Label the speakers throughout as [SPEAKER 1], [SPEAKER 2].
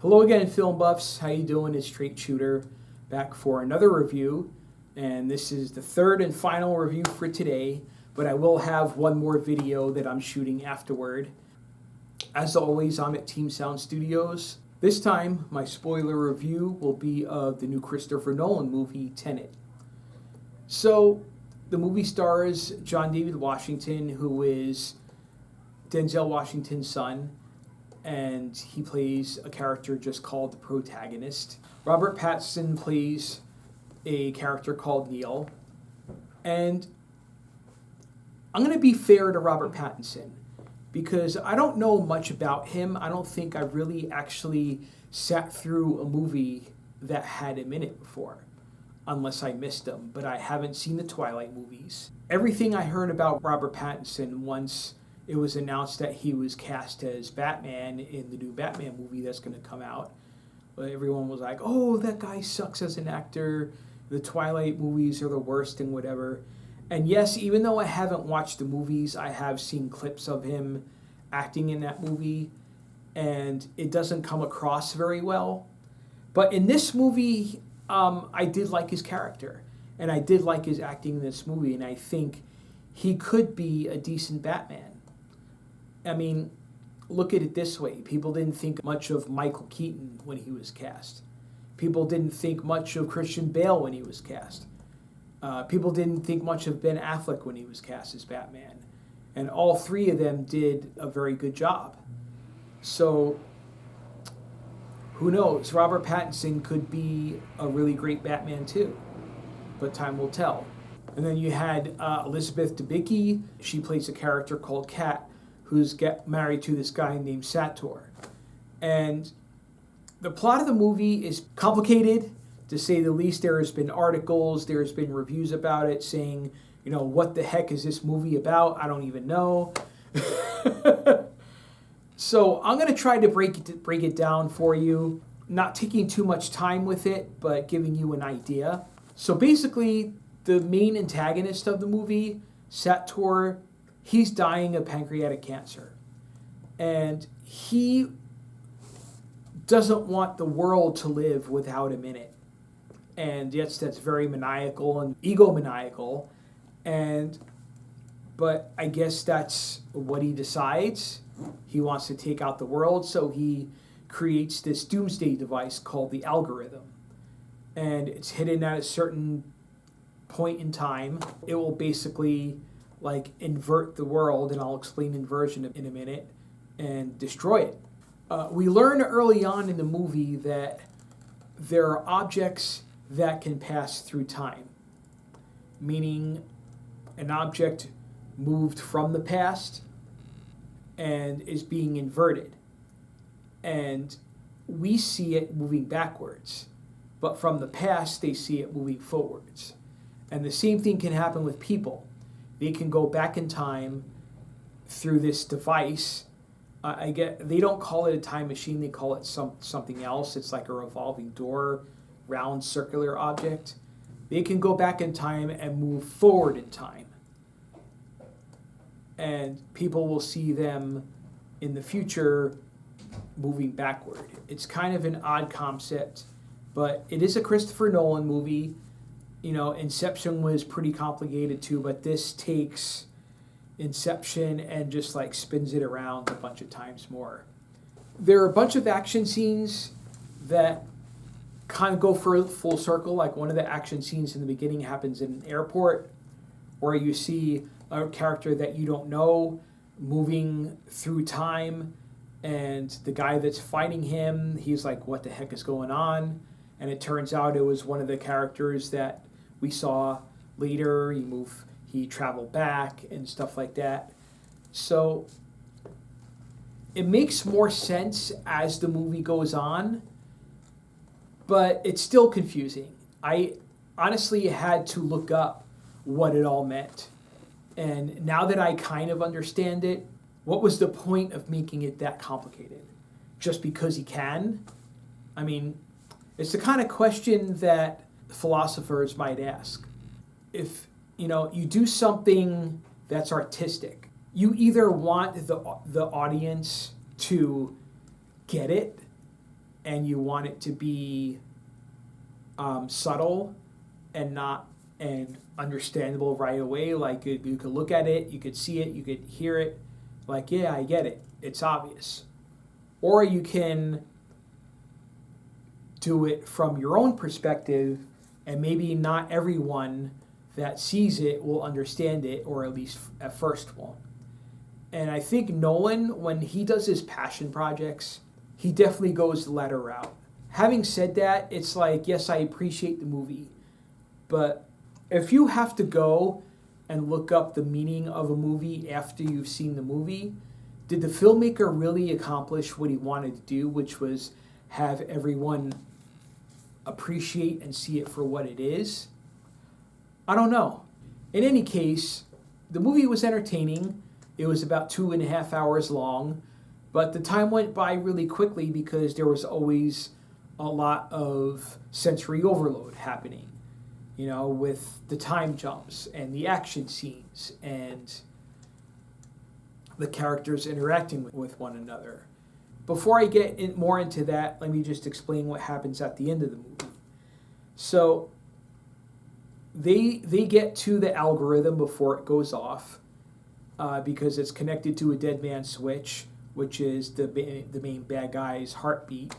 [SPEAKER 1] Hello again, film buffs. How you doing? It's Straight Shooter back for another review, and this is the third and final review for today, but I will have one more video that I'm shooting afterward. As always, I'm at Team Sound Studios. This time, my spoiler review will be of the new Christopher Nolan movie, Tenet. So, the movie stars John David Washington, who is Denzel Washington's son, and he plays a character just called the protagonist. Robert Pattinson plays a character called Neil. And I'm going to be fair to Robert Pattinson because I don't know much about him. I don't think I really actually sat through a movie that had him in it before, unless I missed them. But I haven't seen the Twilight movies. Everything I heard about Robert Pattinson once it was announced that he was cast as Batman in the new Batman movie that's going to come out. But everyone was like, oh, that guy sucks as an actor. The Twilight movies are the worst and whatever. And yes, even though I haven't watched the movies, I have seen clips of him acting in that movie. And it doesn't come across very well. But in this movie, I did like his character. And I did like his acting in this movie. And I think he could be a decent Batman. I mean, look at it this way. People didn't think much of Michael Keaton when he was cast. People didn't think much of Christian Bale when he was cast. People didn't think much of Ben Affleck when he was cast as Batman. And all three of them did a very good job. So, who knows? Robert Pattinson could be a really great Batman too. But time will tell. And then you had Elizabeth Debicki. She plays a character called Kat, who's married to this guy named Sator. And the plot of the movie is complicated, to say the least. There has been articles, there's been reviews about it saying, you know, what the heck is this movie about? I don't even know. So I'm going to try to break it down for you, not taking too much time with it, but giving you an idea. So basically, the main antagonist of the movie, Sator, he's dying of pancreatic cancer. And he doesn't want the world to live without him in it. And yes, that's very maniacal and egomaniacal. But I guess that's what he decides. He wants to take out the world, so he creates this doomsday device called the algorithm. And it's hidden at a certain point in time. It will basically invert the world, and I'll explain inversion in a minute, and destroy it. We learn early on in the movie that there are objects that can pass through time, meaning an object moved from the past and is being inverted. And we see it moving backwards, but from the past they see it moving forwards. And the same thing can happen with people. They can go back in time through this device. They don't call it a time machine, they call it something else. It's like a revolving door, round circular object. They can go back in time and move forward in time. And people will see them in the future moving backward. It's kind of an odd concept, but it is a Christopher Nolan movie. You know, Inception was pretty complicated too, but this takes Inception and just spins it around a bunch of times more. There are a bunch of action scenes that kind of go for full circle. Like one of the action scenes in the beginning happens in an airport where you see a character that you don't know moving through time, and the guy that's fighting him, he's like, what the heck is going on? And it turns out it was one of the characters that we saw later. He traveled back and stuff like that. So it makes more sense as the movie goes on, but it's still confusing. I honestly had to look up what it all meant. And now that I kind of understand it, what was the point of making it that complicated? Just because he can? I mean, it's the kind of question that philosophers might ask. If, you do something that's artistic, you either want the audience to get it and you want it to be subtle and not and understandable right away. Like you could look at it, you could see it, you could hear it. Like, yeah, I get it. It's obvious. Or you can do it from your own perspective, and maybe not everyone that sees it will understand it, or at least at first won't. And I think Nolan, when he does his passion projects, he definitely goes the latter route. Having said that, it's like, yes, I appreciate the movie, but if you have to go and look up the meaning of a movie after you've seen the movie, did the filmmaker really accomplish what he wanted to do, which was have everyone appreciate and see it for what it is? I don't know. In any case, the movie was entertaining. It was about 2.5 hours long, but the time went by really quickly because there was always a lot of sensory overload happening, you know, with the time jumps and the action scenes and the characters interacting with one another. Before I get more into that, let me just explain what happens at the end of the movie. So they get to the algorithm before it goes off because it's connected to a dead man switch, which is the main bad guy's heartbeat.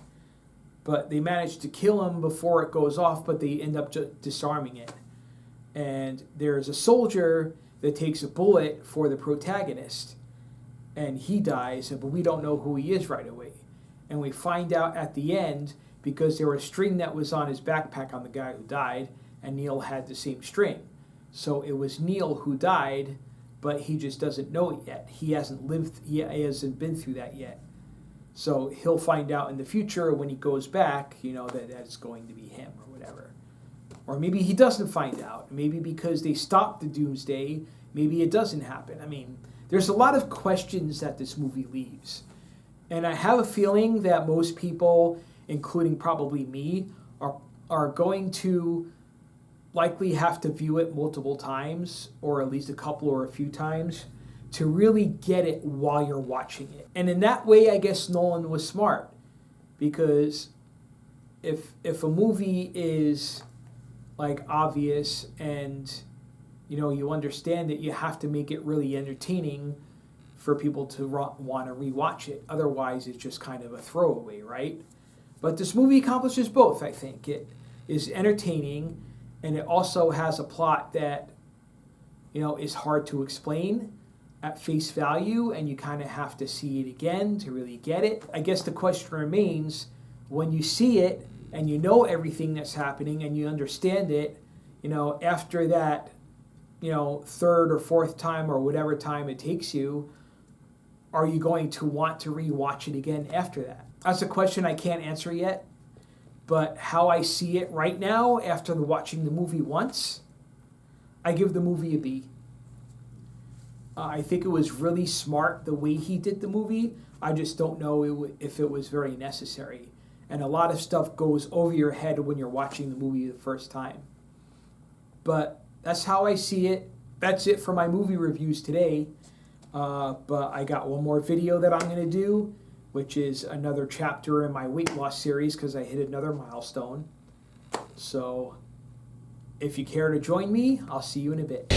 [SPEAKER 1] But they manage to kill him before it goes off, but they end up disarming it. And there's a soldier that takes a bullet for the protagonist, and he dies, but we don't know who he is right away. And we find out at the end because there was a string that was on his backpack on the guy who died, and Neil had the same string. So it was Neil who died, but he just doesn't know it yet. He hasn't been through that yet. So he'll find out in the future when he goes back, you know, that that's going to be him or whatever. Or maybe he doesn't find out. Maybe because they stopped the doomsday, maybe it doesn't happen. I mean, there's a lot of questions that this movie leaves. And I have a feeling that most people, including probably me, are going to likely have to view it multiple times, or at least a couple or a few times, to really get it while you're watching it. And in that way, I guess Nolan was smart, because if a movie is like obvious and you know you understand it, you have to make it really entertaining for people to want to rewatch it. Otherwise, it's just kind of a throwaway, right? But this movie accomplishes both, I think. It is entertaining, and it also has a plot that, you know, is hard to explain at face value, and you kind of have to see it again to really get it. I guess the question remains, when you see it and you know everything that's happening and you understand it, you know, after that, you know, third or fourth time or whatever time it takes you, are you going to want to rewatch it again after that? That's a question I can't answer yet, but how I see it right now after watching the movie once, I give the movie a B. I think it was really smart the way he did the movie. I just don't know if it was very necessary. And a lot of stuff goes over your head when you're watching the movie the first time. But that's how I see it. That's it for my movie reviews today. But I got one more video that I'm going to do, which is another chapter in my weight loss series because I hit another milestone. So if you care to join me, I'll see you in a bit.